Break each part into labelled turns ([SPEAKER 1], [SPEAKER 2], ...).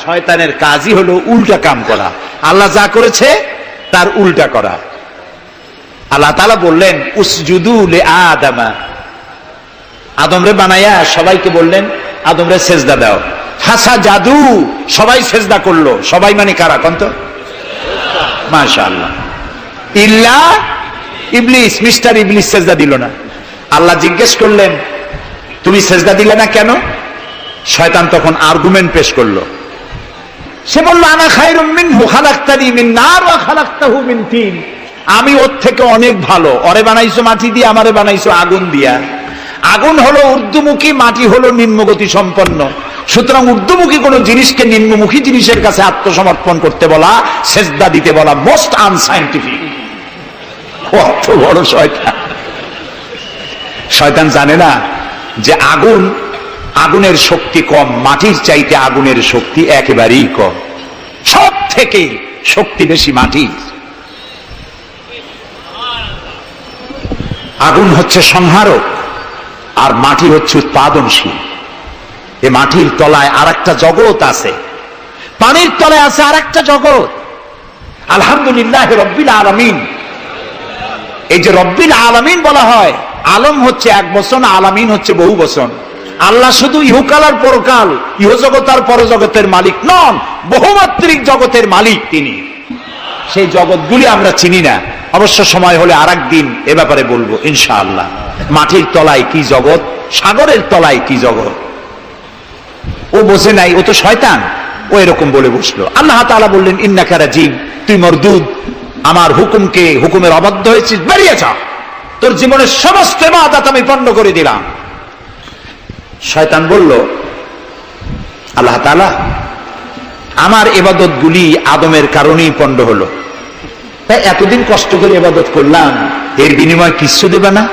[SPEAKER 1] শয়তানের কাজই হলো উল্টা কাম করা, আল্লাহ যা করেছে তার উল্টা করা। আল্লাহ তাআলা বললেন উসজুদু লি আদামা, আদমরে বানাইয়া সবাইকে বললেন আদমরে সেজদা দাও। ফাসাজাদু, সবাই সেজদা করলো। সবাই মানে কারা কোন তো? মাশাআল্লাহ। ইল্লা ইবলিস, মিস্টার ইবলিস সেজদা দিল না। আল্লাহ জিজ্ঞেস করলেন তুমি সেজদা দিলে না কেন? শয়তান তখন আর্গুমেন্ট পেশ করলো। সে বলল আনা খায়রুম মিনহু খালাকতানি মিন নার ওয়া খালাকতাহু মিন তিন, আমি ওর থেকে অনেক ভালো। ওরে বানাইছো মাটি দিয়ে, আমারে বানাইছো আগুন দিয়া। আগুন হলো ঊর্ধ্বমুখী, মাটি হলো নিম্নগতি সম্পন্ন। সুতরাং ঊর্ধ্বমুখী কোন জিনিসকে নিম্নমুখী জিনিসের কাছে আত্মসমর্পণ করতে বলা, সেজদা দিতে বলা মোস্ট আনসাইন্টিফিক। কত বড় শয়তান! শয়তান জানে না যে আগুনের শক্তি কম, মাটির চাইতে আগুনের শক্তি একেবারেই কম। সব থেকে শক্তি বেশি মাটির। আগুন হচ্ছে সংহারক আর মাটি হচ্ছে উৎপাদনশীল। এই মাটির তলায় আর একটা জগৎ আছে, পানির তলায় আছে আর একটা জগৎ। আলহামদুলিল্লাহ রব্বিল আলামিন। এই যে রব্বিল আলামিন বলা হয়, আলম হচ্ছে এক বচন, আলামিন হচ্ছে বহু বচন। আল্লাহ শুধু ইহকাল আর পরকাল, ইহজগৎ আর পরজগতের মালিক নন, বহুমাত্রিক জগতের মালিক তিনি। সেই জগৎগুলি আমরা চিনি না, অবশ্য সময় হলে আর একদিন এ ব্যাপারে বলবো ইনশাআল্লাহ। মাটির তলায় কি জগৎ, সাগরের তলায় কি জগৎ, ও বোঝে নাই, ও তো শয়তান, ও এরকম বলে বসলো। আল্লাহ তাআলা বললেন ইন্নাকা রাজিম, তুই মরদুদ, আমার হুকুমের অবাধ্য হয়েছিস, বেরিয়ে যা, তোর জীবনের সমস্ত ইবাদত আমি পণ্ড করে দিলাম। শয়তান বলল আল্লাহ তাআলা আমার ইবাদত গুলি আদমের কারণেই পণ্ড হলো, তাই এতদিন কষ্ট করে ইবাদত করলাম, এর বিনিময়ে কিছু দেবে না?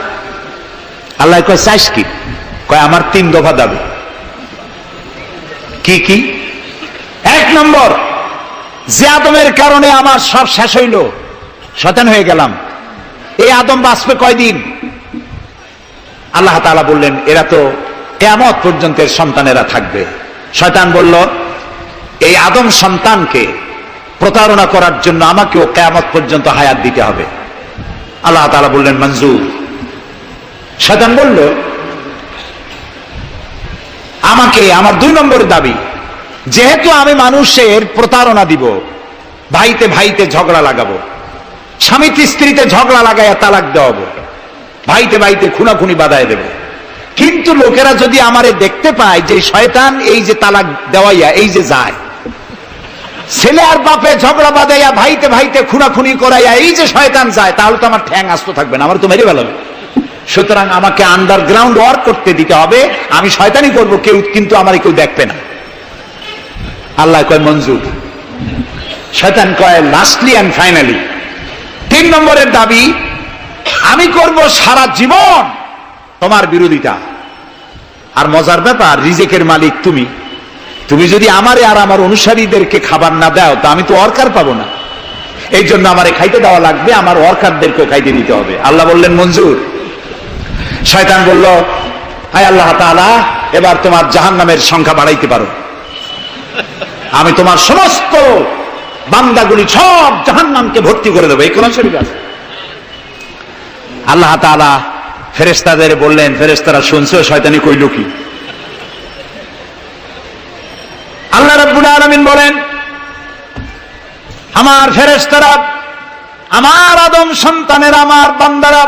[SPEAKER 1] আল্লাহ কয় চাইস কি? কয় আমার 3 দফা দাবি। কি কি? 1 নম্বর, যে আদমের কারণে আমার সব শেষ হইল, শয়তান হয়ে গেলাম, এই আদম বাঁচবে কয়দিন? আল্লাহ তাআলা বললেন এরা তো কিয়ামত পর্যন্ত সন্তানেরা থাকবে। শয়তান বলল এই আদম সন্তানকে প্রতারণা করার জন্য আমাকেও কিয়ামত পর্যন্ত হায়াত দিতে হবে। আল্লাহ তাআলা বললেন মঞ্জুর। শয়তান বলল আমাকে আমার 2 নম্বরের দাবি, যেহেতু আমি মানুষের প্রতারণা দিব, ভাইতে ভাইতে ঝগড়া লাগাবো, স্বামীতে স্ত্রীতে ঝগড়া লাগাইয়া তালাক দেওয়াবো, ভাইতে ভাইতে খুনাখুনি বাধায় দেব, কিন্তু লোকেরা যদি আমারে দেখতে পায় যে শয়তান এই যে তালাক দেওয়াইয়া এই যে যায়, ছেলে আর বাপে ঝগড়া বাঁধাইয়া ভাইতে ভাইতে খুনাখুনি করাইয়া এই যে শয়তান যায়, তাহলে তো আমার ঠ্যাং আস্ত থাকবে না, আমার তো মেরে ফেলাবে। সুতরাং আমাকে আন্ডারগ্রাউন্ড ওয়ার্ক করতে দিতে হবে, আমি শয়তানি করবো কেউ, কিন্তু আমার কেউ দেখবে না। আল্লাহ কয় মঞ্জুর। শয়তান কয় লাস্টলি এন্ড ফাইনালি 3 নম্বরের দাবি, আমি করব সারা জীবন তোমার বিরোধিতা। আর মজার ব্যাপার, রিজেকের মালিক তুমি, তুমি যদি আমারে আর আমার অনুসারীদেরকে খাবার না দাও তা আমি তো ওয়ার্কার পাবো না, এই জন্য আমারে খাইতে দেওয়া লাগবে, আমার ওয়ার্কারদেরকেও খাইতে দিতে হবে। আল্লাহ বললেন মঞ্জুর। শয়তান বলল হায় আল্লাহ তাআলা, এবার তোমার জাহান্নামের সংখ্যা বাড়াইতে পারো, আমি তোমার সমস্ত বান্দাগুলি সব জাহান্নামকে ভর্তি করে দেবো। এই কোরআন শরীফ আছে। আল্লাহ তাআলা ফেরেশতাদের বললেন, ফেরেশতারা শুনছে শয়তানি কইল কি? আল্লাহ রাব্বুল আলামিন বলেন আমার ফেরেশতারা, আমার আদম সন্তানের, আমার বান্দারা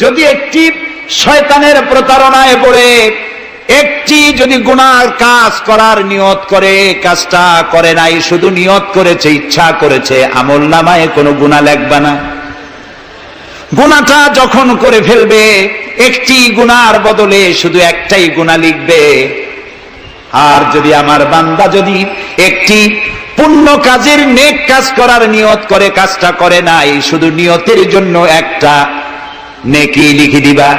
[SPEAKER 1] যদি একটি শয়তানের প্রতারণায় পড়ে একটি যদি গুনার কাজ করার নিয়ত করে, কাজটা করে নাই, শুধু নিয়ত করেছে, ইচ্ছা করেছে, আমলনামায় কোনো গুনাহ লিখবে না। গুনাহটা যখন করে ফেলবে, একটি গুনার বদলে শুধু একটাই গুনাহ লিখবে। আর যদি আমার বান্দা যদি একটি পুণ্য কাজের, নেক কাজ করার নিয়ত করে, কাজটা করে নাই, শুধু নিয়তের জন্য একটা নেকি লিখে দিবা।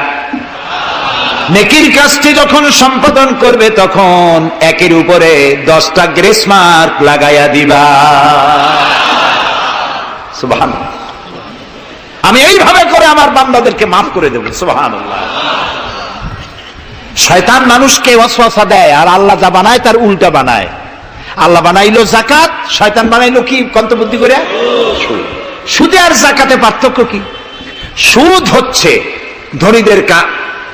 [SPEAKER 1] নেকির কাজটি যখন সম্পাদন করবে তখন একের উপরে 10টা গ্রেস মার্ক লাগাইয়া দিবা। সুবহানাল্লাহ। আমি এইভাবে করে আমার বান্দাদেরকে মাফ করে দেব। সুবহানাল্লাহ। শয়তান মানুষকে ওয়াসওয়াসা দেয়, আর আল্লাহ যা বানায় তার উল্টা বানায়। আল্লাহ বানাইলো জাকাত, শয়তান বানাইলো কি কন্তবুদ্ধি করে? সুদে আর জাকাতে পার্থক্য কি? সুদ হচ্ছে ধনীদের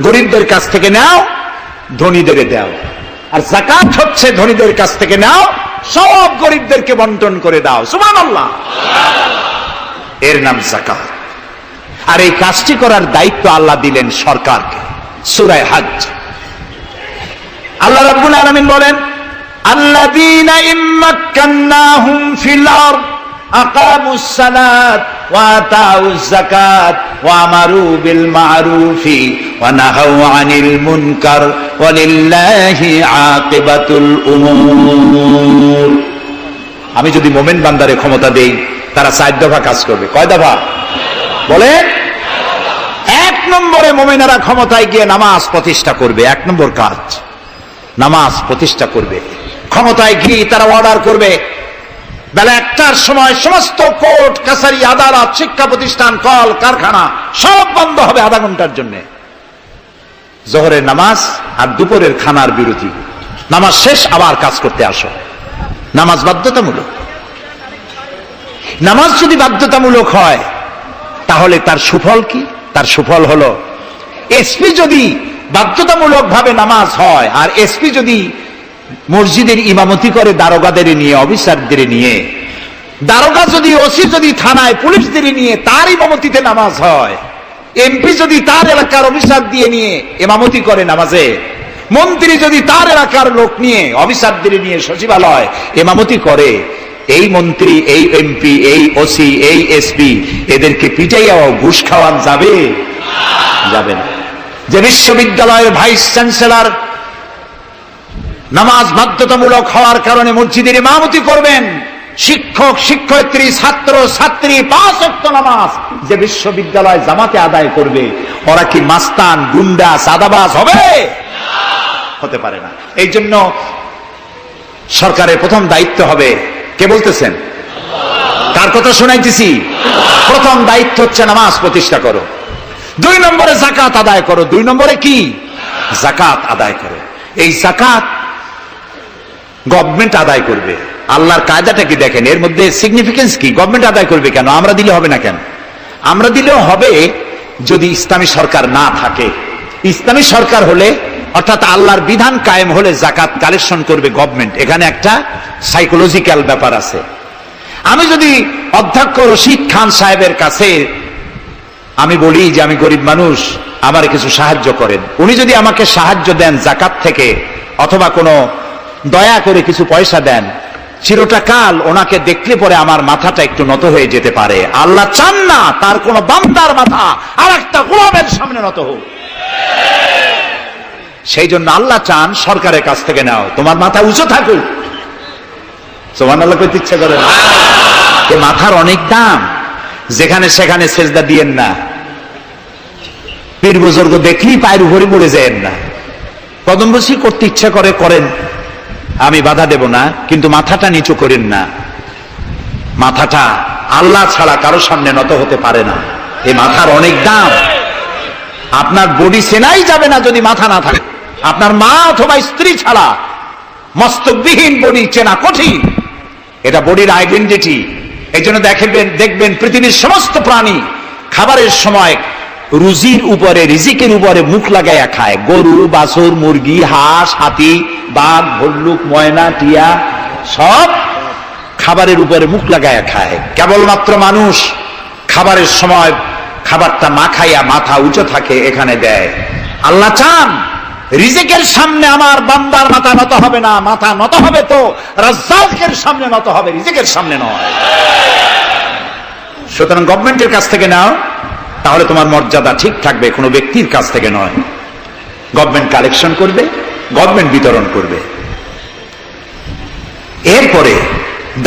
[SPEAKER 1] গরিবদের কাছ থেকে নাও, ধনীদের দাও, আর জাকাত হচ্ছে ধনীদের কাছ থেকে নাও, সব গরিবদেরকে বন্টন করে দাও। সুবহানাল্লাহ। এর নাম জাকাত। আর এই কাজটি করার দায়িত্ব আল্লাহ দিলেন সরকারকে। সূরা হজ আল্লাহ রাব্বুল আলামিন বলেন, আল্লাযীনা ইম্মাক্কান্নাহুম ফিল আরদ আকামুস সালাত ওয়া আতাউজ যাকাত ওয়া আমারু বিল মা'রুফি ওয়া নাহাউ আনিল মুনকার ওয়া লিল্লাহি আকিবাতুল উমুর। আমি যদি মুমিন বান্দারে ক্ষমতা দেই, তারা 4 দফা কাজ করবে। কয় দফা বলে? 1 নম্বরে মুমিনেরা ক্ষমতায় গিয়ে নামাজ প্রতিষ্ঠা করবে। 1 নম্বর কাজ নামাজ প্রতিষ্ঠা করবে। ক্ষমতায় গিয়ে তারা অর্ডার করবে, বেলা 1টার সময় সমস্ত কোর্ট কাছারি আদালত শিক্ষা প্রতিষ্ঠান কল কারখানা সব বন্ধ হবে আধা ঘন্টার জন্য। জোহরের নামাজ আর দুপুরের খানার বিরতি, নামাজ শেষ আবার কাজ করতে আসো। নামাজ বাধ্যতামূলক। নামাজ যদি বাধ্যতামূলক হয় তাহলে তার সুফল কি? তার সুফল হলো, এসপি যদি বাধ্যতামূলক ভাবে নামাজ হয়, আর এসপি যদি মসজিদের ইমামতি করে দারোগাদের নিয়ে, অফিসারদের নিয়ে, দারোগা যদি, ওসি যদি থানায় পুলিশদের নিয়ে তার ইমামতিতে নামাজ হয়, এমপি যদি তার এলাকার অফিসার দিয়ে নিয়ে ইমামতি করে নামাজে, মন্ত্রী যদি তার এলাকার লোক নিয়ে অফিসারদের নিয়ে সচিবালয় ইমামতি করে, এই মন্ত্রী, এই এমপি, এই ওসি, এই এসপি এদেরকে পিটাইয়া ঘুষ খাওয়ান যাবে? যাবে না। যে বিশ্ববিদ্যালয়ের ভাইস চ্যান্সেলর নামাজ বাধ্যতামূলক হওয়ার কারণে মসজিদের ইমামতি করবেন, শিক্ষক শিক্ষয়িত্রী ছাত্র ছাত্রী 5 ওয়াক্ত নামাজ যে বিশ্ববিদ্যালয় জামাতে আদায় করবে, ওরা কি মাস্তান, গুন্ডা, সাদাবাজ হবে? হতে পারে না। এই জন্য সরকারের প্রথম দায়িত্ব হবে, কে বলতেছেন? কার কথা শোনাইতেছি? প্রথম দায়িত্ব হচ্ছে নামাজ প্রতিষ্ঠা করো। 2 নম্বরে যাকাত আদায় করো। 2 নম্বরে কি? যাকাত আদায় করো। এই যাকাত গভর্নমেন্ট আদায় করবে। আল্লাহর কায়দাটা কি দেখেন, এর মধ্যে সিগনিফিকেন্স কি? গভর্নমেন্ট আদায় করবে কেন? আমরা দিলে হবে না কেন? আমরা দিলেও হবে যদি ইসলামী সরকার না থাকে। ইসলামী সরকার হলে, অর্থাৎ আল্লাহর বিধান কায়েম হলে যাকাত কালেকশন করবে গভর্নমেন্ট। এখানে একটা সাইকোলজিক্যাল ব্যাপার আছে। আমি যদি অধ্যক্ষ রশিদ খান সাহেবের কাছে আমি বলি যে আমি গরিব মানুষ, আমার কিছু সাহায্য করেন, উনি যদি আমাকে সাহায্য দেন যাকাত থেকে, অথবা কোনো দয়া করে কিছু পয়সা দেন, চিরটা কাল ওনাকে দেখলে পরে আমার মাথাটা একটু নত হয়ে যেতে পারে। আল্লাহ চান না তার কোন বান্দার মাথা আর একটা গোলামের সামনে নত হোক। সেই জন্য আল্লাহ চান সরকারের কাছ থেকে নাও, তোমার মাথা উঁচু থাকুক। সুবহানাল্লাহ কইতে ইচ্ছা করে না? মাথার অনেক দাম, যেখানে সেখানে সেজদা দিয়েন না। পীর বুজুর্গ দেখলেই পায়ের উপরে পড়ে যায়েন না। কদম বসি করতে ইচ্ছা করে করেন, আমি বাধা দেব না, কিন্তু মাথাটা নিচু করেন না। মাথাটা আল্লাহ ছাড়া কারো সামনে নত হতে পারে না। এই মাথার অনেক দাম। আপনার বডি সেনাই যাবে না যদি মাথা না থাকে। আপনার মা অথবা স্ত্রী ছাড়া মস্তকবিহীন বডি চেনা কঠিন। এটা বডির আইডেন্টিটি। এই জন্য দেখবেন পৃথিবীর সমস্ত প্রাণী খাবারের সময় রুজির উপরে, রিজিকের উপরে মুখ লাগাইয়া খায়। গরু, বাছুর, মুরগি, হাঁস, হাতি, বাঘ, ভল্লুক, ময়না, টিয়া সব খাবারের উপরে মুখ লাগাইয়া খায়। কেবলমাত্র মানুষ খাবারের সময় খাবারটা মাখাইয়া মাথা উঁচু থাকে এখানে দেয়। আল্লাহ চান রিজিকের সামনে আমার বান্দার মাথা নত হবে না, মাথা নত হবে তো রাজ্জাকের সামনে নত হবে, রিজিকের সামনে নয়। সুতরাং গভর্নমেন্টের কাছ থেকে নাও, তাহলে তোমার মর্যাদা ঠিক থাকবে, কোনো ব্যক্তির কাছ থেকে নয়। গভর্নমেন্ট কালেকশন করবে, গভর্নমেন্ট বিতরণ করবে। এরপরে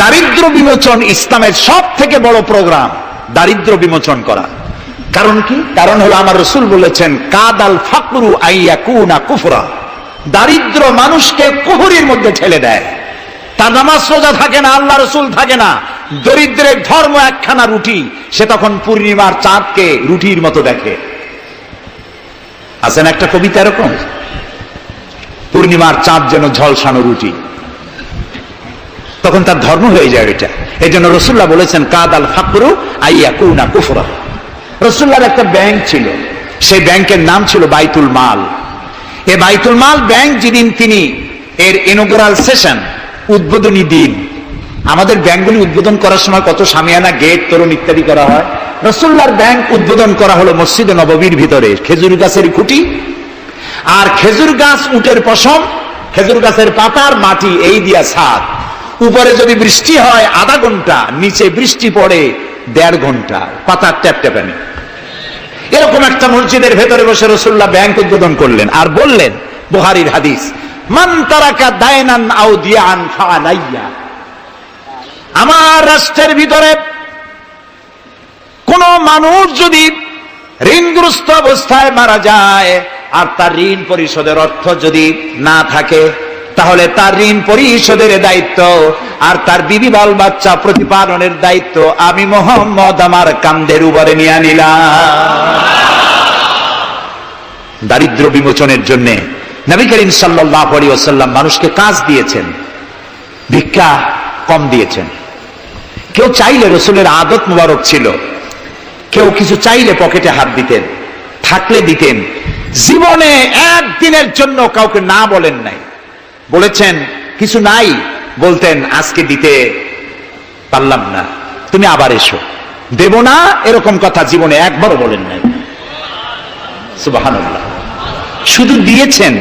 [SPEAKER 1] দারিদ্র বিমোচন ইসলামের সব থেকে বড় প্রোগ্রাম, দারিদ্র বিমোচন করা। কারণ কি? কারণ হলো আমার রাসূল বলেছেন, কাদাল ফাকরু আইয়াকুনা কুফরা। দারিদ্র মানুষকে কুফরির মধ্যে ঠেলে দেয়। তার নামাজ রোজা থাকে না, আল্লাহ রাসূল থাকে না। দরিদ্রের ধর্ম একখানা রুটি, সে তখন পূর্ণিমার চাঁদকে রুটির মতো দেখে। আছেন একটা কবিতা এরকম, পূর্ণিমার চাঁদ যেন ঝলসানো রুটি। তখন তার ধর্ম হয়ে যায় এটা। এই জন্য রসুল্লাহ বলেছেন কাদাল ফাকরু আইয়াকুনা কুফরা। রসুল্লাহর একটা ব্যাংক ছিল, সেই ব্যাংকের নাম ছিল বাইতুল মাল। এই বাইতুল মাল ব্যাংক যেদিন তিনি এর ইনোগ্রাল সেশন, উদ্বোধনী দিন, আমাদের ব্যাংকগুলি উদ্বোধন করার সময় কত সামিয়ানা, গেট, তোরণ ইত্যাদি করা হয়। রসুল্লাহর ব্যাংক উদ্বোধন করা হলো মসজিদে নববীর ভিতরে, খেজুর গাছের খুঁটি আর খেজুর গাছ, উটের পশম, খেজুর গাছের পাতার মাটি, এই দিয়া ছাদ। উপরে যদি বৃষ্টি হয় আধা ঘন্টা, নিচে বৃষ্টি পড়ে 1.5 ঘন্টা, পাতার ট্যাপট্যাপানি। এরকম একটা মসজিদের ভেতরে বসে রসুল্লাহ ব্যাংক উদ্বোধন করলেন আর বললেন, বুখারীর হাদিস, মান তারাকা দায়নান আও দিয়ান ফাআলাইয়া। আমার রাষ্ট্রের ভিতরে কোন মানুষ যদি ঋণগ্রস্ত অবস্থায় মারা যায় আর তার ঋণ পরিশোধের অর্থ যদি না থাকে, তাহলে তার ঋণ পরিশোধের দায়িত্ব আর তার বিবি বাল বাচ্চা প্রতিপালনের দায়িত্ব আমি মুহাম্মদ আমার কাঁধের উপরে নিয়ে নিলাম। দারিদ্র বিমোচনের জন্য নবী করিম সাল্লাল্লাহু আলাইহি ওয়াসাল্লাম মানুষকে কাজ দিয়েছেন, ভিক্ষা কম দিয়েছেন। কেউ চাইলে, রসুলের আদত মুবারক ছিল, কেউ কিছু চাইলে পকেটে হাত দিতেন, থাকলে দিতেন। জীবনে একদিনের জন্য কাউকে না বলেন নাই। বলেছেন কিছু নাই, বলতেন আজকে দিতে পারলাম না, তুমি আবার এসো, দেব না, এরকম কথা জীবনে একবারও বলেন নাই। সুবহানাল্লাহ। শুধু দিয়েছেন,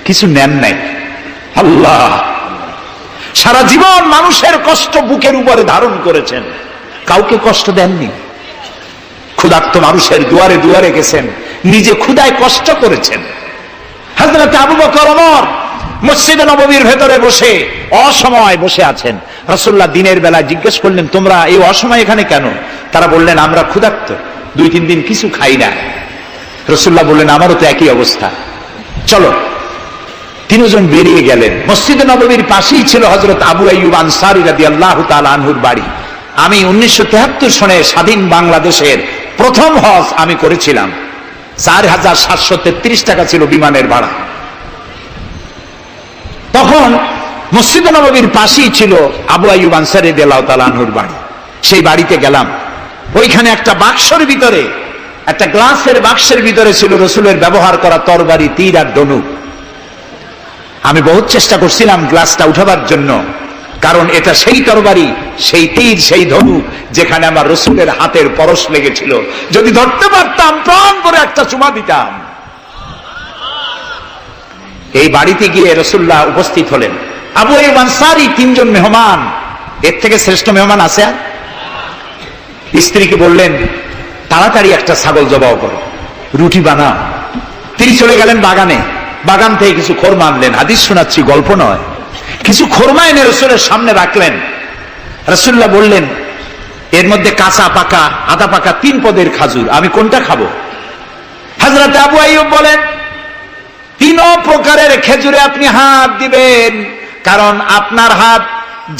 [SPEAKER 1] কিছু নেন নাই। আল্লাহ, সারা জীবন মানুষের কষ্ট বুকের উপরে ধারণ করেছেন, কাউকে কষ্ট দেননি। ক্ষুধার্ত মানুষের দুয়ারে দুয়ারে গেছেন, নিজে ক্ষুধায় কষ্ট করেছেন। হযরত আবু বকর, ওমর মসজিদে নববীর ভেতরে বসে অসময় বসে আছেন। রাসূলুল্লাহ দিনের বেলা জিজ্ঞেস করলেন, তোমরা এই অসময় এখানে কেন? তারা বললেন, আমরা ক্ষুধার্ত, 2-3 দিন কিছু খাই না। রাসূলুল্লাহ বললেন, আমারও তো একই অবস্থা, চলো। 3 জন বেরিয়ে গেলেন। মসজিদে নববীর পাশেই ছিল হযরত আবু আইয়ুব আনসারী রাদিয়াল্লাহু তাআলা আনহুর বাড়ি। আমি 1973 সনে স্বাধীন বাংলাদেশের প্রথম হজ আমি করেছিলাম। 4733 টাকা ছিল বিমানের ভাড়া। তখন মসজিদে নববীর পাশেই ছিল আবু আইয়ুব আনসারী রাদিয়াল্লাহু তাআলা আনহুর বাড়ি। সেই বাড়িতে গেলাম। ওইখানে একটা বাক্সের ভিতরে, একটা গ্লাসের বাক্সের ভিতরে ছিল রসুলের ব্যবহার করা তরবারি, তীর আর ধনুক। আমি বহুত চেষ্টা করছিলাম গ্লাসটা উঠাবার জন্য, কারণ এটা সেই তরবারি, সেই তীর, সেই ধনুক যেখানে আমার রসুলের হাতের পরশ লেগেছিল। যদি ধরতে পারতাম প্রাণ করে একটা চুমা দিতাম। এই বাড়িতে গিয়ে রাসূলুল্লাহ উপস্থিত হলেন। আবু আইয়ুব আনসারী, 3 জন মেহমান, এর থেকে শ্রেষ্ঠ মেহমান আছে? স্ত্রীকে বললেন, তাড়াতাড়ি একটা ছাগল জবাই করো, রুটি বানাও। তিনি চলে গেলেন বাগানে, বাগান থেকে কিছু খোরমা আনলেন। হাদিস শোনাচ্ছি, গল্প নয়। কিছু খোরমা এনে রসুলের সামনে রাখলেন। রাসূলুল্লাহ বললেন, এর মধ্যে কাঁচা পাকা, আধা পাকা 3 পদের খাজুর, আমি কোনটা খাবো? হযরত আবু আইয়ুব বলেন, 3 প্রকারের খেজুরে আপনি হাত দিবেন, কারণ আপনার হাত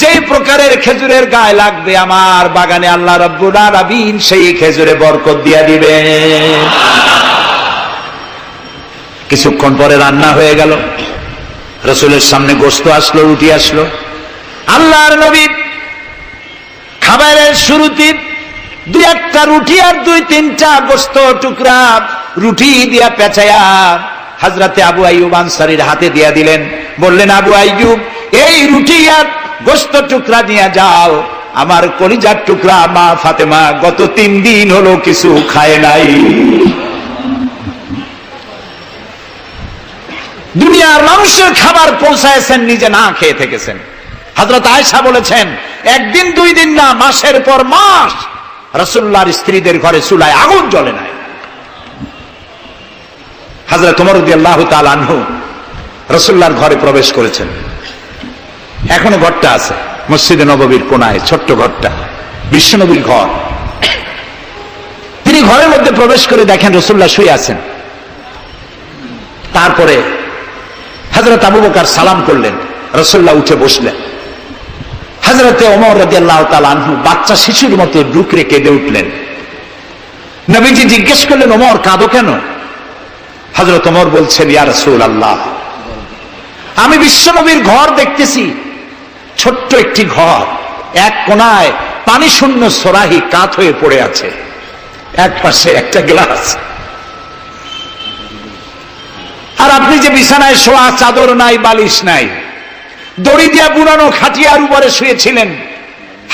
[SPEAKER 1] যে প্রকারের খেজুরের গায়ে লাগবে আমার বাগানে আল্লাহ রাব্বুল আলামিন সেই খেজুরে বরকত দিয়া দিবেন। কিছুক্ষণ পরে রান্না হয়ে গেল। রাসূলের সামনে গোশত আসলো, রুটি আসলো। আল্লাহর নবী খাবারের শুরুতে 2-1টা রুটি আর 2-3টা গোশত টুকরা রুটি দিয়া পেঁচায়া হযরতে আবু আইয়ুব আনসারীর হাতে দিয়া দিলেন। বললেন, আবু আইয়ুব, এই রুটি আর গোশত টুকরা নিয়ে যাও, আমার কলিজার টুকরা মা ফাতেমা গত 3 দিন হলো কিছু খায় নাই। দুনিয়ার মানুষের খাবার পৌঁছায়ছেন, নিজে না খেয়ে থেকেছেন। হযরত আয়েশা বলেছেন, 1 দিন 2 দিন না, মাসের পর মাস রাসূলুল্লাহর স্ত্রীদের ঘরে চুলায় আগুন জ্বলে নাই। হযরত ওমর রাদিয়াল্লাহু তাআলা আনহু রাসূলুল্লাহর ঘরে প্রবেশ করেছেন। এখনো ঘরটা আছে, মসজিদে নববীর কোনায় ছোট্ট ঘরটা, বিশ্বনবীর ঘর। তিনি ঘরের মধ্যে প্রবেশ করে দেখেন রাসূলুল্লাহ শুয়ে আছেন। তারপরে হযরত আবু বকর সালাম করলেন, রাসূলুল্লাহ উঠে বসলেন। হযরত ওমর রাদিয়াল্লাহু তাআলা আনহু বাচ্চা শিশুর মতো ডুকরে কেঁদে উঠলেন। নবীজি জিজ্ঞেস করলেন, ওমর কাঁদো কেন? হযরত ওমর বলছেন, ইয়া রাসূলুল্লাহ, আমি বিশ্বনবীর ঘর দেখতেছি, ছোট্ট একটি ঘর, এক কোনায় পানি শূন্য সরাহি কাত হয়ে পড়ে আছে, এক পাশে একটা গ্লাস। আর আপনি যে বিছানায় শোয়া, চাদর নাই, বালিশ নাই, দড়ি দিয়া বুনানো খাটিয়ার উপরে শুয়েছিলেন,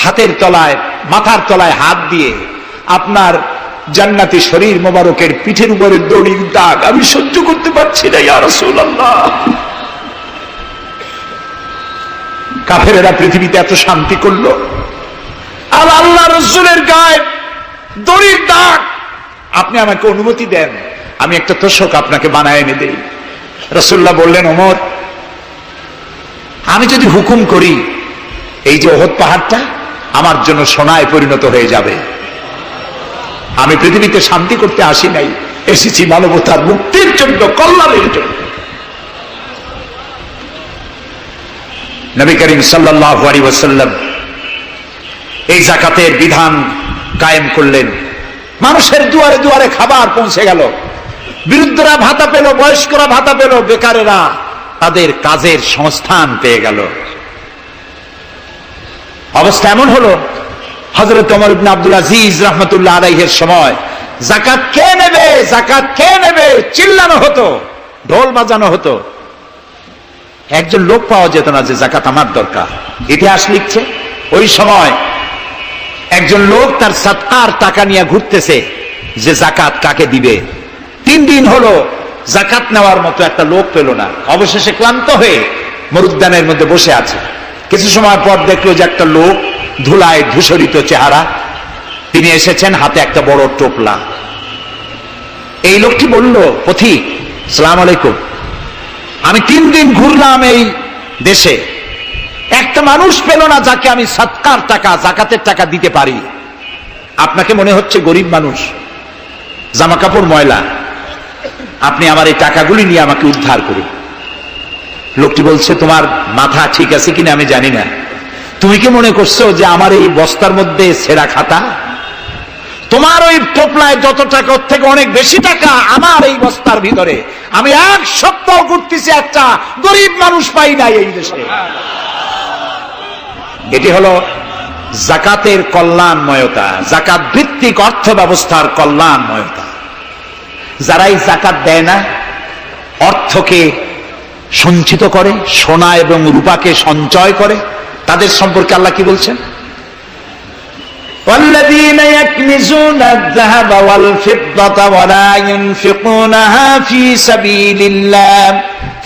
[SPEAKER 1] হাতের তলায়, মাথার তলায় হাত দিয়ে আপনার জান্নাতি শরীর মোবারকের পিঠের উপরে দড়ির দাগ আমি সহ্য করতে পারছি না ইয়া রাসূলুল্লাহ। কাফেরেরা পৃথিবীতে এত শান্তি করলো, আর আল্লাহ রাসূলের গায়ে দড়ির দাগ। আপনি আমাকে অনুমতি দেন, আমি একটা তোষক আপনাকে বানায় এনে দেই। রাসূলুল্লাহ বললেন, ওমর, আমি যদি হুকুম করি, এই যে ওহদ পাহাড়টা আমার জন্য সোনায় পরিণত হয়ে যাবে। আমি পৃথিবীতে শান্তি করতে আসি নাই, এসেছি মানবতার মুক্তির জন্য, কল্যাণের জন্য। নবী করিম সাল্লাল্লাহু আলাইহি ওয়াসাল্লাম এই যাকাতের বিধান কায়েম করলেন। মানুষের দুয়ারে দুয়ারে খাবার পৌঁছে গেল, বৃদ্ধরা ভাতা পেল, বয়স্করা ভাতা পেল, বেকারেরা তাদের কাজের সংস্থান পেয়ে গেল। অবস্থা এমন হলো, হযরত ওমর ইবনে আব্দুল আজিজ রাহমাতুল্লাহ আলাইহির সময় যাকাত কে নেবে, যাকাত কে নেবে চিল্লানো হতো, ঢোল বাজানো হতো। একজন লোক পাওয়া যেত না যে যাকাত আমার দরকার। ইতিহাস লিখছে, ওই সময় একজন লোক তার সাদকার টাকা নিয়ে ঘুরতেছে যে যাকাত কাকে দিবে। 3 দিন হলো যাকাত নেওয়ার মতো একটা লোক পেল না। অবশেষে ক্লান্ত হয়ে মরুদ্যানের মধ্যে বসে আছে। কিছু সময় পর দেখলো যে একটা লোক, ধুলায় ধূসরিত চেহারা, তিনি এসেছেন, হাতে একটা বড় টোপলা। এই লোকটি বলল, পথিক, সালাম আলাইকুম, আমি 3 দিন ঘুরলাম এই দেশে, একটা মানুষ পেল না যাকে আমি সদকার টাকা, যাকাতের টাকা দিতে পারি। আপনাকে মনে হচ্ছে গরিব মানুষ, জামা কাপড় ময়লা, আপনি আমার এই টাকাগুলি নিয়ে আমাকে উদ্ধার করুন। লোকটি বলছে, তোমার মাথা ঠিক আছে কিনা আমি জানি না, তুমি কি মনে করছো যে আমার এই বস্তার মধ্যে ছেঁড়া খাতা? তোমার ওই টোপলায় যত টাকা, ওর থেকে অনেক বেশি টাকা আমার এই বস্তার ভিতরে। আমি 1 সপ্তাহ ঘুরতেছি, একটা গরিব মানুষ পাই নাই এই দেশে। এটি হলো যাকাতের কল্যাণময়তা, যাকাত ভিত্তিক অর্থ ব্যবস্থার কল্যাণময়তা। যারাই যাকাত দেয় না, অর্থকে সঞ্চিত করে, সোনা এবং রূপাকে সঞ্চয় করে, তাদের সম্পর্কে আল্লাহ কি বলছেন? والذين يكنزون الذهب والفضة ولا ينفقونها في سبيل الله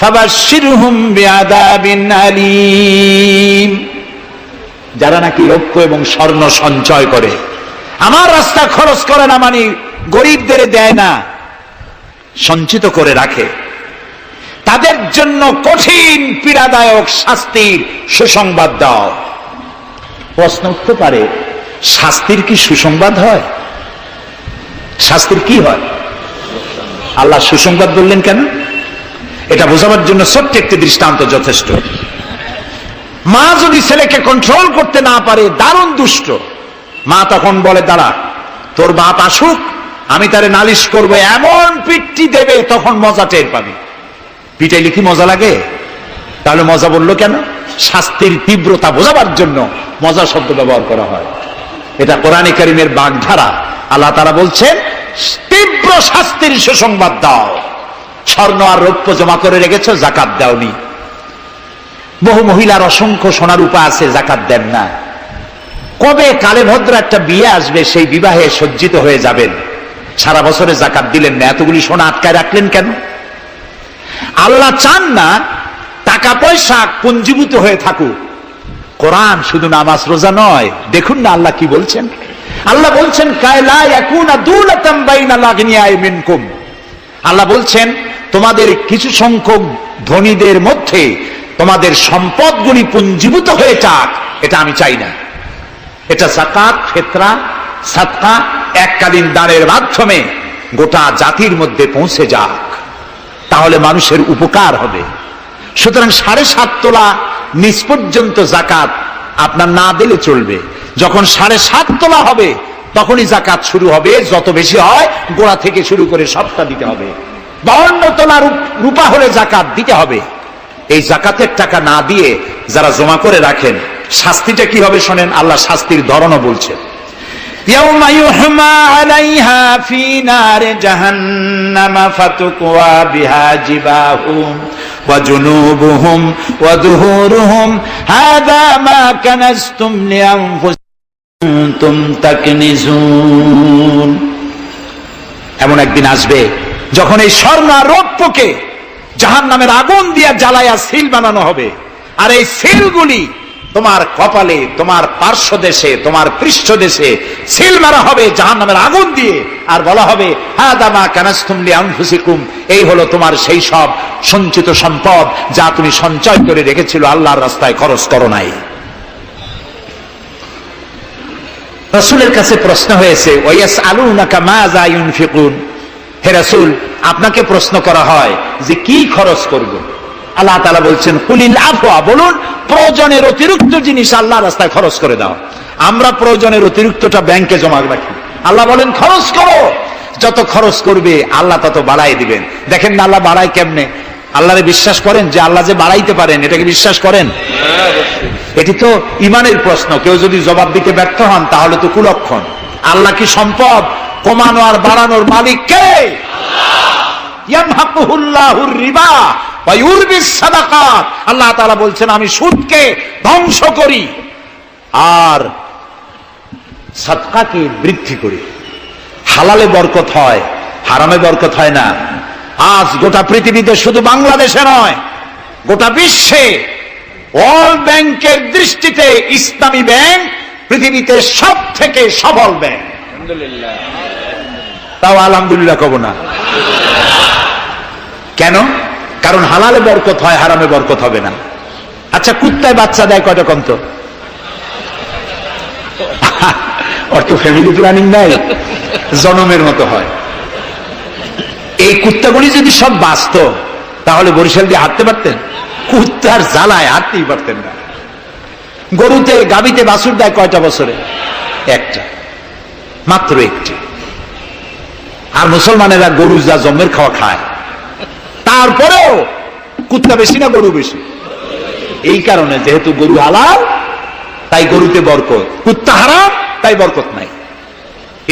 [SPEAKER 1] فبشرهم بعذاب أليم। যারা নাকি রৌপ্য এবং স্বর্ণ সঞ্চয় করে, আমার রাস্তা খরচ করে না, মানে গরিবদের দেয় না, সঞ্চিত করে রাখে, তাদের জন্য কঠিন পীড়াদায়ক শাস্তির সুসংবাদ দাও। প্রশ্ন উঠতে পারে, শাস্তির কি সুসংবাদ হয়? শাস্তির কি হয়? আল্লাহ সুসংবাদ বললেন কেন? এটা বোঝাবার জন্য ছোট্ট একটি দৃষ্টান্ত যথেষ্ট। মা যদি ছেলেকে কন্ট্রোল করতে না পারে, দারুণ দুষ্ট, মা তখন বলে, দাঁড়া, তোর বাপ আসুক, আমি তারে নালিশ করবো, এমন পিটটি দেবে তখন মজা টের পাবি। পিটাইলে কি মজা লাগে? তাহলে মজা বললো কেন? শাস্তির তীব্রতা বোঝাবার জন্য মজা শব্দ ব্যবহার করা হয়। এটা কোরআনে কারীমের বাগধারা। আল্লাহ তাআলা বলছেন, তীব্র শাস্তির সুসংবাদ দাও। স্বর্ণ আর রৌপ্য জমা করে রেখেছো, যাকাত দাওনি। বহু মহিলার অসংখ্য সোনা রূপা আছে, যাকাত দেন না। কবে কালে ভদ্র একটা বিয়ে আসবে, সেই বিবাহে সজ্জিত হয়ে যাবেন, সারা বছরে যাকাত দিলেন না, এতগুলি সোনা আটকায় রাখলেন কেন? আল্লাহ চান না টাকা পয়সা পুঞ্জীভূত হয়ে থাকুক। কোরআন শুধু নামাজ রোজা নয়, দেখুন না আল্লাহ কি বলছেন। আল্লাহ বলছেন, কায়লা ইয়াকুনা দুলাতাম বাইনাল আগনিয়াই মিনকুম। আল্লাহ বলছেন, তোমাদের কিছু সংখ্যক ধনীদের মধ্যে তোমাদের সম্পদগুলি পুঞ্জীভূত হয়ে যাক, এটা আমি চাই না। এটা যাকাত, ফিতরা, সাদকা, এককালীন দানের মাধ্যমে গোটা জাতির মধ্যে পৌঁছে যাক, তাহলে মানুষের উপকার হবে। সুতরাং 7.5 তোলা নিচ পর্যন্ত যাকাত আপনার না দিলে চলবে। যখন 7.5 তোলা হবে তখনই যাকাত শুরু হবে। যত বেশি হয় গোড়া থেকে শুরু করে সবটা দিতে হবে। 52 তোলা রূপা হলে যাকাত দিতে হবে। এই যাকাতের টাকা না দিয়ে যারা জমা করে রাখেন, শাস্তিটা কি হবে শোনেন। আল্লাহ শাস্তির ধরনও বলছেন, ইয়াউমা ইউহমা আলাইহা ফি নারে জাহান্নাম ফাতুকওয়া বিহা জিবাহুম ওয়া জুনুবুহুম ওয়া যুহুরুহুম হাযা মা কানাজতুম লিআনফুসিকুম তাকনিজুন। এমন একদিন আসবে যখন এই স্বর্ণ আর রৌপ্যকে জাহান্নামের আগুন দিয়ে জ্বালায়া সিল বানানো হবে, আর এই সিলগুলি তোমার কপালে, তোমার পার্শ্বদেশে, তোমার পৃষ্ঠদেশে সিল মারা হবে জাহান্নামের আগুন দিয়ে, আর বলা হবে হাযা মা কানাজতুম লিআনফুসিকুম, এই হলো তোমার সেই সব সঞ্চিত সম্পদ যা তুমি সঞ্চয় করে রেখেছিল, আল্লাহর রাস্তায় খরচ করো নাই। রাসূলের কাছে প্রশ্ন হয়েছে, ওয়ায়াসআলুনাকা মাযা ইউনফিকুন, হে রাসূল আপনাকে প্রশ্ন করা হয় যে কি খরচ করব। আল্লাহ তাআলা বলছেন কুলিল আফওয়া, বলুন প্রয়োজনের অতিরিক্ত জিনিস আল্লাহর রাস্তায় খরচ করে দাও। আমরা প্রয়োজনের অতিরিক্তটা ব্যাংকে জমা রাখি, আল্লাহ বলেন খরচ করো, যত খরচ করবে আল্লাহ তত বাড়াই দিবেন। দেখেন না আল্লাহ বাড়ায় কেমনে। আল্লাহরে বিশ্বাস করেন যে আল্লাহ যে বাড়াইতে পারেন, এটাকে বিশ্বাস করেন? এটি তো ইমানের প্রশ্ন। কেউ যদি জবাব দিতে ব্যর্থ হন তাহলে তো কুলক্ষণ। আল্লাহ কি সম্পদ কমানো আর বাড়ানোর মালিক কে? ইয়ামহাকুহুল্লাহুর রিবা ওয়া ইউরবিস সাদাকাত। আল্লাহ তাআলা বলছেন আমি সুদকে ধ্বংস করি আর সাদকাকে বৃদ্ধি করি। হালালে বরকত হয়, হারামে বরকত হয় না। আজ গোটা পৃথিবীতে, শুধু বাংলাদেশে নয়, গোটা বিশ্বে ওয়ার্ল্ড ব্যাংকের দৃষ্টিতে ইসলামী ব্যাংক পৃথিবীতে সব থেকে সফল ব্যাংক। তাও আলহামদুলিল্লাহ কব না। কেন? কারণ হালালে বরকত হয়, হারামে বরকত হবে না। আচ্ছা, কুত্তায় বাচ্চা দেয় কয়টা কন্ত? অর্থ ফ্যামিলি প্ল্যানিং নাই, জনমের মতো হয়। এই কুত্তাগুলি যদি সব বাঁচত তাহলে বরিশাল দিয়ে হাঁটতে পারতেন? কুত্তার জ্বালায় হাঁটতেই পারতেন না। গরুতে, গাভীতে বাছুর দেয় কয়টা বছরে? একটা, মাত্র একটি। আর মুসলমানেরা গরু যা জন্মের খাওয়া খায়, তারপরেও কুত্তা বেশি না গরু বেশি? এই কারণে, যেহেতু গরু হালাল তাই গরুতে বরকত, কুত্তা হারাম তাই বরকত নাই।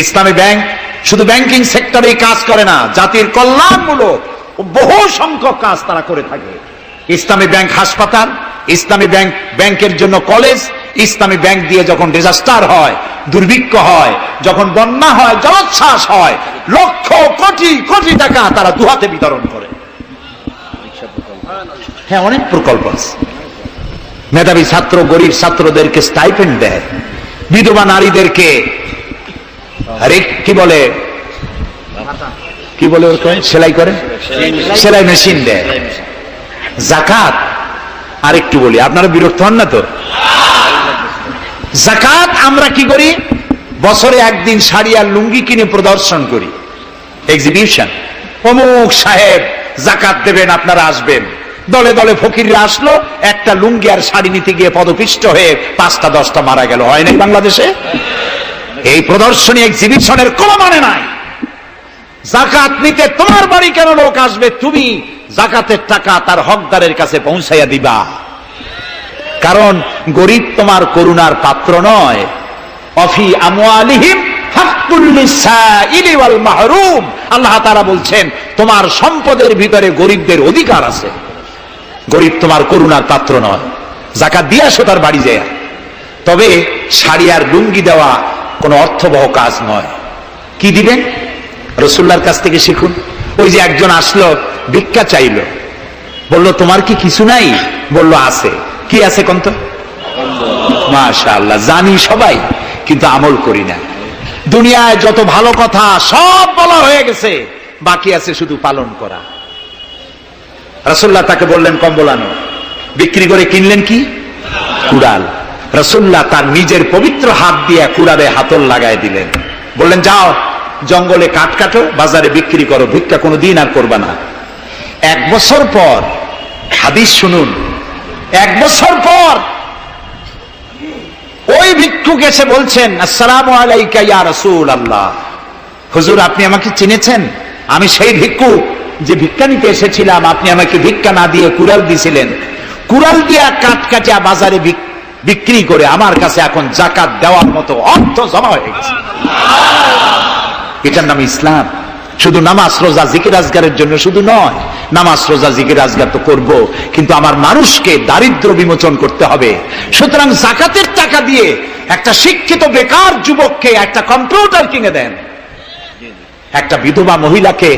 [SPEAKER 1] ইসলামী ব্যাংক শুধু ব্যাংকিং সেক্টরে কাজ করে না, জাতির কল্যাণমূলক বহু সংখ্যক কাজ তারা করে থাকে। ইসলামী ব্যাংক হাসপাতাল, ইসলামী ব্যাংক ব্যাংকের জন্য কলেজ, ইসলামী ব্যাংক দিয়ে যখন ডিজাস্টার হয়, দুর্ভিক্ষ হয়, যখন বন্যা হয়, জলোচ্ছ্বাস হয়, লক্ষ কোটি কোটি টাকা তারা দুহাতে বিতরণ করে। হ্যাঁ, অনেক প্রকল্প আছে। মেধাবী ছাত্র, গরিব ছাত্রদেরকে স্টাইপেন্ড দেয়, বিধবা নারীদেরকে কি বলে সেলাই করে, সেলাই মেশিন দেয়। যাকাত, আর একটু বলি, আপনারা বিরক্ত হন না তো? যাকাত আমরা কি করি? বছরে একদিন শাড়ি আর লুঙ্গি কিনে প্রদর্শন করি, এক্সিবিশন। অমুক সাহেব যাকাত দেবেন, আপনারা আসবেন। দলে দলে ফকিররা আসলো, একটা লুঙ্গি আর শাড়ি নিতে গিয়ে পদপিষ্ট হয়ে 5টা 10টা মারা গেল। হয় নাই বাংলাদেশে? এই প্রদর্শনী এক্সিবিশনের কোনো মানে নাই। যাকাত নিতে তোমার বাড়ি কেন লোক আসবে? তুমি যাকাতের টাকা তার হকদারের কাছে পৌঁছাইয়া দিবা। কারণ গরিব তোমার করুণার পাত্র নয়। অফি আমওয়ালিহিম হাক্কুল লিসাইলি ওয়াল মাহরুম। আল্লাহ তাআলা বলছেন তোমার সম্পদের ভিতরে গরিবদের অধিকার আছে। গরিব তোমার করুণার পাত্র নয়। যাকাত দিয়ে আসো তার বাড়ি যায়। তবে শাড়ি আর লুঙ্গি দেওয়া কোনো অর্থবহ কাজ নয়। কি দিবেন? রাসূলুল্লাহর কাছ থেকে শিখুন। ওই যে একজন আসলো, ভিক্ষা চাইল, বলল তোমার কি কিছু নাই? বলল আছে। কি আছে কন্ত? মাশাআল্লাহ, জানি সবাই, কিন্তু আমল করি না। দুনিয়ায় যত ভালো কথা সব বলা হয়ে গেছে, বাকি আছে শুধু পালন করা। রাসূলুল্লাহ তাকে বললেন কম্বল আনো। বিক্রি করে কিনলেন কি? কুড়াল। রাসূলুল্লাহ তার নিজের পবিত্র হাত দিয়ে কুড়ালে হাতল লাগায় দিলেন। বললেন যাও জঙ্গলে কাঠ কাটো, বাজারে বিক্রি করো, ভিক্ষা কোনোদিন আর করবা না। 1 বছর পর, হাদিস শুনুন, 1 বছর পর ওই ভিক্ষুক এসে বলছেন আসসালামু আলাইকা ইয়া রাসূলুল্লাহ। হুজুর, আপনি আমাকে চিনেছেন? আমি সেই ভিক্ষুক যে ভিক্ষা নিতে এসেছিলাম, আপনি আমাকে ভিক্ষা না দিয়ে কুড়াল দিছিলেন, কুড়াল দিয়া কাঠ কাটিয়া বাজারে বিক্রি করে আমার কাছে এখন জাকাত দেওয়ার মতো অর্থ জমা হয়ে গেছে। এটার নাম ইসলাম। শুধু নামাজ রোজা জিকির আজগারের জন্য শুধু নয়, নামাজ রোজা জিকির আজগার তো করব, কিন্তু আমার মানুষকে দারিদ্র বিমোচন করতে হবে। সুতরাং জাকাতের টাকা দিয়ে একটা শিক্ষিত বেকার যুবককে একটা কম্পিউটার কিনে দেন, একটা বিধবা মহিলাকে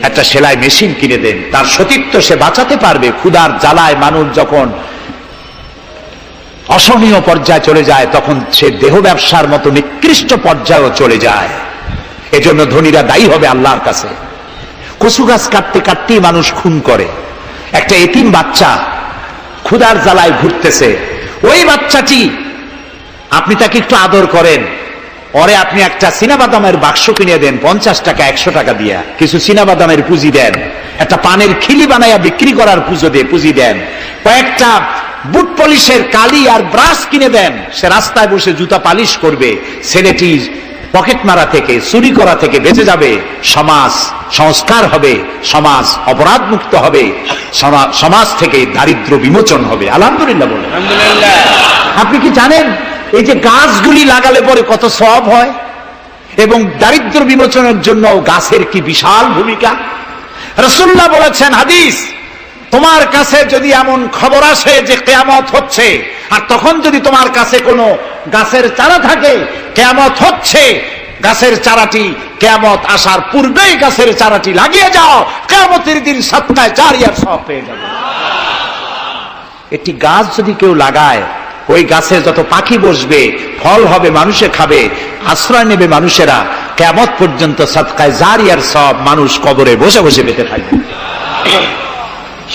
[SPEAKER 1] একটা সেলাই মেশিন কিনে দেন, তার সতীত্ব সে বাঁচাতে পারবে। ক্ষুধার জ্বালায় মানুষ যখন অসহনীয় পর্যায়ে চলে যায়, তখন সে দেহ ব্যবসার মতো নিকৃষ্ট পর্যায়েও চলে যায়। এজন্য ধনীরা দায়ী হবে আল্লাহর কাছে। কচু গাছ কাটতে কাটতেই মানুষ খুন করে। একটা এতিম বাচ্চা ক্ষুধার জ্বালায় ঘুরতেছে, ওই বাচ্চাটি আপনি তাকে একটু আদর করেন, ওরে আপনি একটা চীনাবাদামের বাক্স কিনে দেন 50 টাকা 100 টাকা দিয়া, কিছু চীনাবাদামের পুঁজি দেন, একটা পানের খিলি বানাইয়া বিক্রি করার পুঁজি দেন, কয়েকটা বুট পলিশের কালি আর ব্রাশ কিনে দেন, সে রাস্তায় বসে জুতা পালিশ করবে, ছেলেটি পকেট মারা থেকে চুরি করা থেকে বেঁচে যাবে, সমাজ সংস্কার হবে, সমাজ অপরাধ মুক্ত হবে, সমাজ থেকে দারিদ্র বিমোচন হবে। আলহামদুলিল্লাহ বলে। আপনি কি জানেন এই যে গাছগুলি লাগালে পরে কত সওয়াব হয়, এবং দারিদ্র বিমোচনের জন্য গাছের কি বিশাল ভূমিকা। রাসূলুল্লাহ বলেছেন হাদিস, তোমার কাছে যদি এমন খবর আসে যে কিয়ামত হচ্ছে, আর তখন যদি তোমার কাছে কোনো গাছের চারা থাকে, কিয়ামত হচ্ছে, গাছের চারাটি কিয়ামত আসার পূর্বেই গাছের চারাটি লাগিয়ে যাও, কিয়ামতের দিন সদকায়ে জারিয়ার সওয়াব পেয়ে যাবে। একটি গাছ যদি কেউ লাগায়, ওই গাছে যত পাখি বসবে, ফল হবে, মানুষে খাবে, আশ্রয় নেবে মানুষেরা, কিয়ামত পর্যন্ত সদকায়ে জারিয়ার সওয়াব মানুষ কবরে বসে বসে পেতে থাকবে।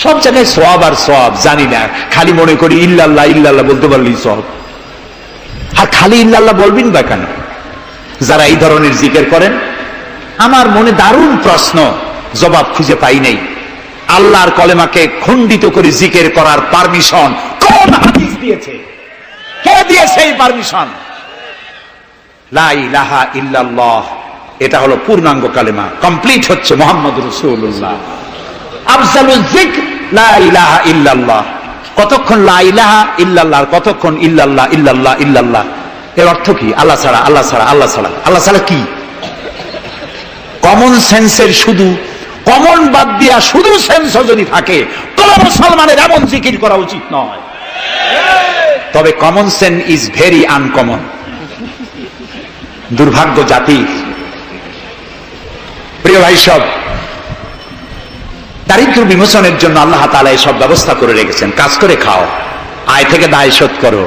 [SPEAKER 1] সব জায়গায় সওয়াব আর সওয়াব জানি না, খালি মনে করি ইল্লাল্লাহ ইল্লাল্লাহ বলতে পারলেই সওয়াব। আর খালি ইল্লাল্লাহ বলবেন বা কেন? যারা এই ধরনের জিকির করেন, আমার মনে দারুণ প্রশ্ন, জবাব খুঁজে পাই নাই। আল্লাহর কলেমাকে খণ্ডিত করে জিকির করার পারমিশন কোন হাদিস দিয়েছে? কে দিয়েছে এই পারমিশন? লা ইলাহা ইল্লাল্লাহ, এটা হলো পূর্ণাঙ্গ কালেমা, কমপ্লিট হচ্ছে মুহাম্মদুর রাসূলুল্লাহ। আফজালুল যিকর লা ইলাহা ইল্লাল্লাহ। কতক্ষণ লা ইলাহা ইল্লাল্লাহ, কতক্ষণ ইল্লাল্লাহ ইল্লাল্লাহ ইল্লাল্লাহ। এর অর্থ কি? আল্লাহ ছাড়া, আল্লাহ ছাড়া, আল্লাহ ছাড়া। আল্লাহ ছাড়া কি? কমন সেন্সের শুধু কমন বাদ দিয়া শুধু সেন্স যদি থাকে, কোন মুসলমানের এমন জিকির করা উচিত নয়। তবে common sense is very uncommon. দুর্ভাগ্য জাতি। প্রিয় ভাই, সব দারিদ্র বিমোচনের জন্য আল্লাহ তাআলা এসব ব্যবস্থা করে রেখেছেন। কাজ করে খাও, আয় থেকে দায় শোধ করো।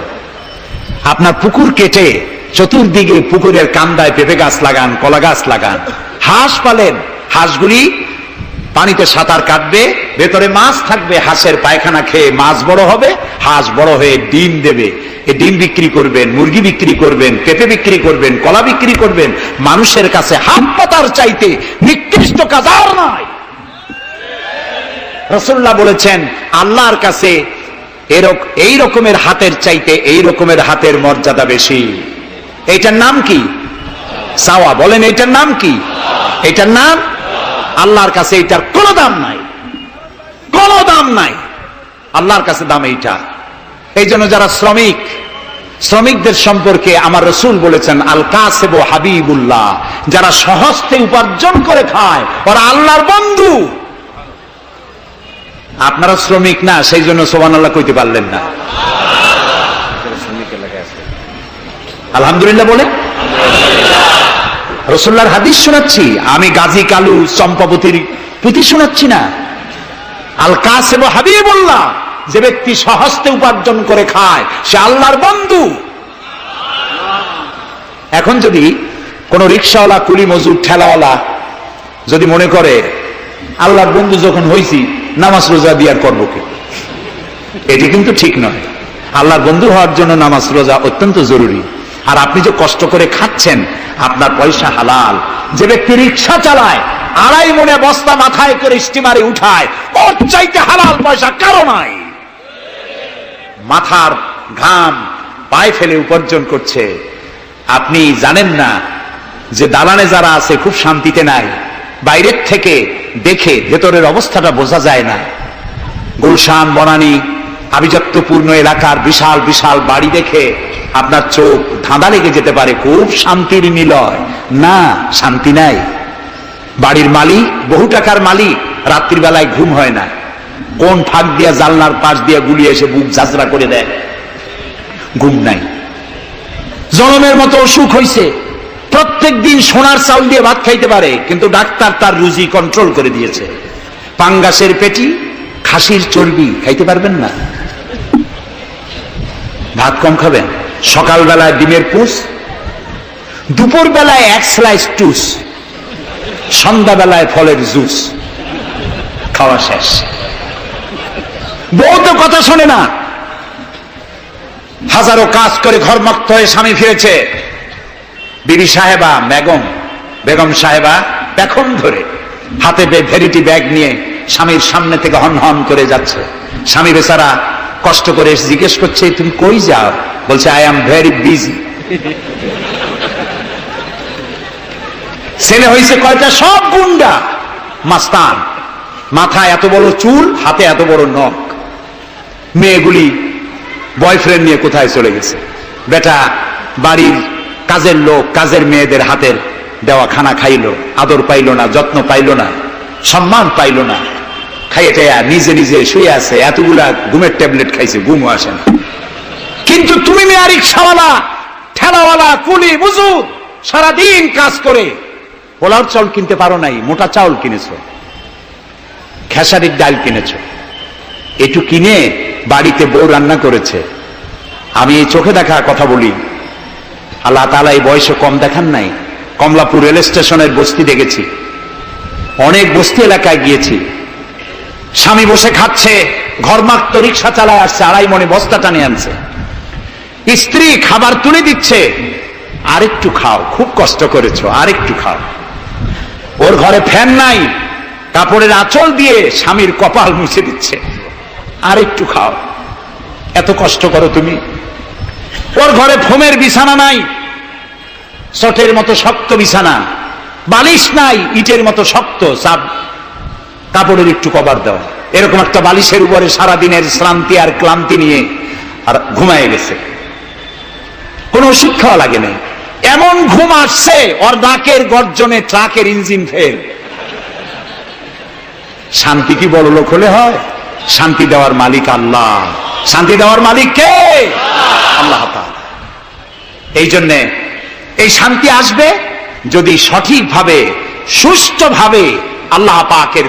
[SPEAKER 1] আপনার পুকুর কেটে চতুর্দিকে পুকুরের কান্দায় পেঁপে গাছ লাগান, কলা গাছ লাগান। হাঁস পালেন, হাঁসগুলি পানিতে সাঁতার কাটবে, ভেতরে মাছ থাকবে, হাঁসের পায়খানা খেয়ে মাছ বড় হবে, হাঁস বড় হয়ে ডিম দেবে। এই ডিম বিক্রি করবেন, মুরগি বিক্রি করবেন, পেঁপে বিক্রি করবেন, কলা বিক্রি করবেন। মানুষের কাছে হাত পাতার চাইতে নিকৃষ্ট কাজ আর নাই। রাসূলুল্লাহ বলেছেন, আল্লাহর কাছে এই রকমের হাতের চাইতে এই রকমের হাতের মর্যাদা বেশি। এইটার নাম কি? চাওয়া। বলেন, এইটার নাম কি? এইটার নাম আল্লাহর কাছে এইটার কোনো দাম নাই, কোনো দাম নাই। আল্লাহর কাছে দাম এইটা। এই জন্য যারা শ্রমিকদের সম্পর্কে আমার রাসূল বলেছেন, আল কাসিবু হাবিবুল্লাহ, যারা সহজে উপার্জন করে খায় ওরা আল্লাহর বন্ধু। আপনারা শ্রমিক না, সেই জন্য সুবহানাল্লাহ কইতে পারলেন না। আলহামদুলিল্লাহ বলে। রাসূলুল্লাহর হাদিস শোনাচ্ছি, আমি গাজী কালু চম্পাবতীর পুঁথি শোনাচ্ছি না। আল কাসিবু হাবিবুল্লাহ, যে ব্যক্তি সহজে উপার্জন করে খায় সে আল্লাহর বন্ধু। এখন যদি কোন রিকশাওয়ালা, কুলি মজুর, ঠেলাওয়ালা যদি মনে করে আল্লাহর বন্ধু যখন হইছি নামাজ রোজা দিয়ার করবো কি, এটি কিন্তু ঠিক নয়। আল্লাহর বন্ধু হওয়ার জন্য নামাজ রোজা অত্যন্ত জরুরি। আর আপনি যে কষ্ট করে খাচ্ছেন, আপনার পয়সা হালাল। যে ব্যক্তি রিকশা চালায়, 2.5 মনে বস্তা মাথায় করে স্টিমারে উঠায়, ওর চাইতে হালাল পয়সা কারো নাই। মাথার ঘাম পায়ে ফেলে উপার্জন করছে। আপনি জানেন না যে দালানে যারা আছে খুব শান্তিতে নাই, বাইরের থেকে দেখে ভেতরের অবস্থাটা বোঝা যায় না। গুলশান বনানী আভিজাত্যপূর্ণ এলাকার বিশাল বিশাল বাড়ি দেখে আপনার চোখ ধাঁধা লেগে যেতে পারে, খুব শান্তির নিলয়। না, শান্তি নাই। বাড়ির মালিক, বহু টাকার মালিক, রাত্রির বেলায় ঘুম হয় না, কোন ফাঁক দিয়া জানলার পাশ দিয়া গুলি এসে বুক ঝাঁঝরা করে দেয়, ঘুম নাই। জনমের মতো অসুখ হইছে, প্রত্যেক দিন সোনার চাউল দিয়ে ভাত খাইতে পারে, কিন্তু ডাক্তার তার রুজি কন্ট্রোল করে দিয়েছে। পাঙ্গাসের পেটি, খাসির চর্বি খাইতে পারবেন না, ভাত কম খাবেন। সকালবেলায় ডিমের পুষ, দুপুর বেলায় এক স্লাইস টুস, সন্ধ্যাবেলায় ফলের জুস, খাওয়া শেষ। বউ তো কথা শোনে না, হাজারো কাজ করে ঘরমুক্ত হয়ে স্বামী ফিরেছে, বিবি সাহেবা বেগম সাহেবা পেখম ধরে হাতে ভেরিটি ব্যাগ নিয়ে স্বামীর সামনে থেকে হন হন করে যাচ্ছে। স্বামী বেচারা কষ্ট করে জিজ্ঞেস করছে, তুমি কই যাও? বলছে, আই এম ভেরি বিজি। ছেলে হয়েছে কয়টা? সব গুন্ডা, মাস্তান, মাথায় এত বড় চুল, হাতে এত বড় নখ। মেয়েগুলি বয়ফ্রেন্ড নিয়ে কোথায় চলে গেছে। বেটা বাড়ির কাজের লোক, কাজের মেয়েদের হাতের দেওয়া খানা খাইলো, আদর পাইল না, যত্ন পাইল না, সম্মান পাইল না, খাইয়ে টাইয়া নিজে নিজে শুয়ে আছে। এতগুলা ঘুমের ট্যাবলেট খাইছে, ঘুমও আসে না। কিন্তু তুমি মেয়ে রিক্সাওয়ালা, ঠেলাওয়ালা, কুলি মজুর, সারাদিন কাজ করে পোলার চাউল কিনতে পারো নাই, মোটা চাউল কিনেছো, খেসারির ডাল কিনেছো, একটু কিনে বাড়িতে বউ রান্না করেছে। আমি এই চোখে দেখা কথা বলি, আল্লাহ তাআলা এই বয়সে কম দেখান নাই। কমলাপুর রেল স্টেশনের বস্তি দেখেছি, অনেক বস্তি এলাকায় গিয়েছি। স্বামী বসে খাচ্ছে, ঘরমাক্ত রিক্সা চালায় আসছে, 2.5 মণে বস্তা টানে আনছে। স্ত্রী খাবার তুলে দিচ্ছে, আরেকটু খাও, খুব কষ্ট করেছো, আরেকটু খাও। ওর ঘরে ফ্যান নাই, কাপড়ের আঁচল দিয়ে স্বামীর কপাল মুছে দিচ্ছে, আরেকটু খাও, এত কষ্ট করো তুমি। ওর ঘরে ফোমের বিছানা নাই, চটের মতো শক্ত বিছানা, বালিশ নাই, ইটের মতো শক্ত, চাপ কাপড়ের একটু কভার দাও। এরকম একটা বালিশের উপরে সারাদিনের শ্রান্তি আর ক্লান্তি নিয়ে আর ঘুমায় গেছে, কোনো শিক্ষা লাগে নাই। এমন ঘুম আসছে, ওর নাকের গর্জনে ট্রাকের ইঞ্জিন ফেল। শান্তি কি বড় লোক হলে হয়? শান্তি দেওয়ার মালিক আল্লাহ। শান্তি দেওয়ার মালিক কে? আল্লাহ তাআলা। এই জন্যে এই শান্তি আসবে যদি সঠিকভাবে, সুষ্ঠুভাবে আল্লাহ পাকের